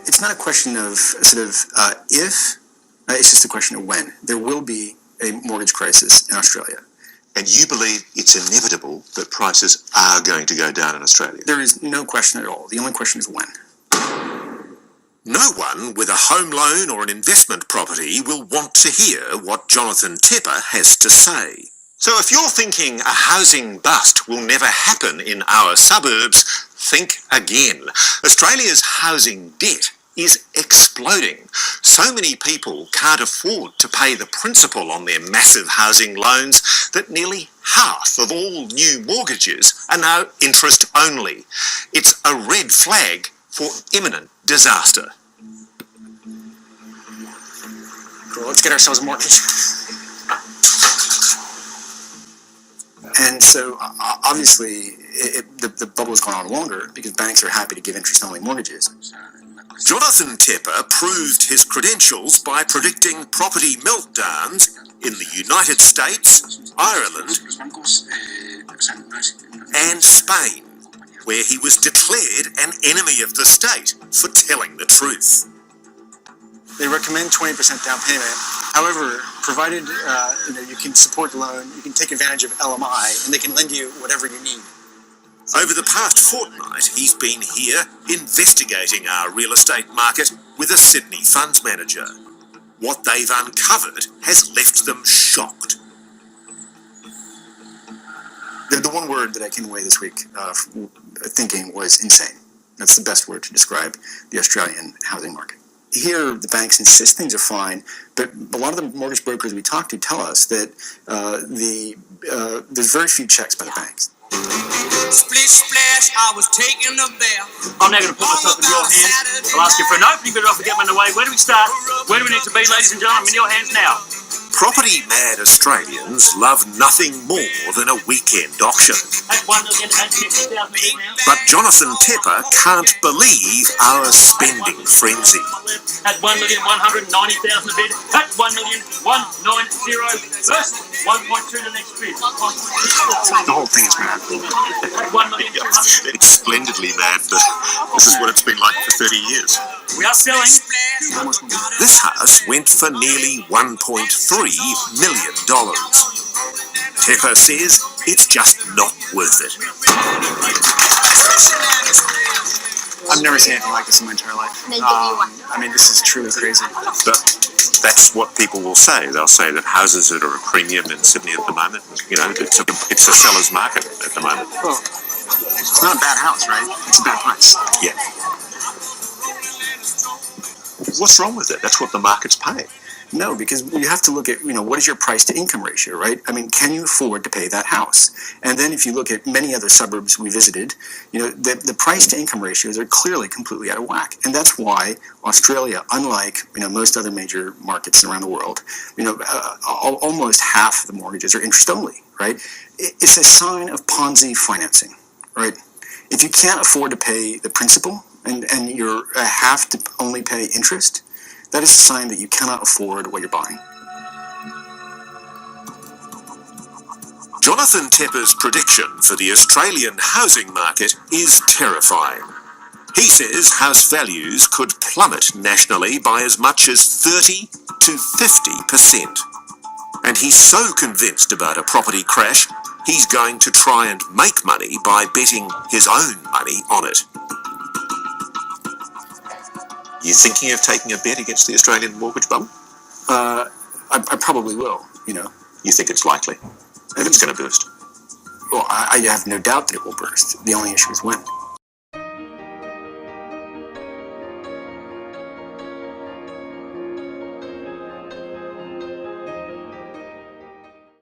it's not a question of sort of if, it's just a question of when. There will be a mortgage crisis in Australia. And you believe it's inevitable that prices are going to go down in Australia? There is no question at all. The only question is when. No one with a home loan or an investment property will want to hear what Jonathan Tepper has to say. So if you're thinking a housing bust will never happen in our suburbs, think again. Australia's housing debt is exploding. So many people can't afford to pay the principal on their massive housing loans that nearly half of all new mortgages are now interest only. It's a red flag for imminent disaster. Cool, let's get ourselves a mortgage. And so, obviously, the bubble has gone on longer because banks are happy to give interest-only mortgages. Jonathan Tepper proved his credentials by predicting property meltdowns in the United States, Ireland, and Spain, where he was declared an enemy of the state for telling the truth. They recommend 20% down payment. However, provided you can support the loan, you can take advantage of LMI, and they can lend you whatever you need. Over the past fortnight, he's been here investigating our real estate market with a Sydney funds manager. What they've uncovered has left them shocked. The one word that I came away this week thinking was insane. That's the best word to describe the Australian housing market. Here, the banks insist things are fine, but a lot of the mortgage brokers we talk to tell us that there's very few checks by the banks. Splish splash, I was taking a bath. I'm now going to put myself in your hands. I'll ask you for an opening bid offer, get one away. Where do we start? Where do we need to be, ladies and gentlemen? I'm in your hands now. Property-mad Australians love nothing more than a weekend auction. But Jonathan Tepper can't believe our spending frenzy. At 1,190,000 a bid. At 1,190,000. First, 1.2 the next bid. The whole thing is mad. At 1,200,000. It's splendidly mad, but this is what it's been like for 30 years. We are selling. This house went for nearly $1.3 million. Tepper says it's just not worth it. I've never seen anything like this in my entire life. I mean, this is truly crazy. But that's what people will say. They'll say that houses that are a premium in Sydney at the moment, it's a seller's market at the moment. Well, it's not a bad house, right? It's a bad price. Yeah. What's wrong with it? That's what the market's paying. No, because you have to look at, what is your price to income ratio, right? I mean, can you afford to pay that house? And then if you look at many other suburbs we visited, the price to income ratios are clearly completely out of whack. And that's why Australia, unlike, most other major markets around the world, almost half of the mortgages are interest only, right? It's a sign of Ponzi financing, right? If you can't afford to pay the principal and you have to only pay interest, that is a sign that you cannot afford what you're buying. Jonathan Tepper's prediction for the Australian housing market is terrifying. He says house values could plummet nationally by as much as 30 to 50%. And he's so convinced about a property crash, he's going to try and make money by betting his own money on it. You thinking of taking a bet against the Australian mortgage bubble? I probably will, You think it's likely that it's going to burst? Well, I have no doubt that it will burst. The only issue is when.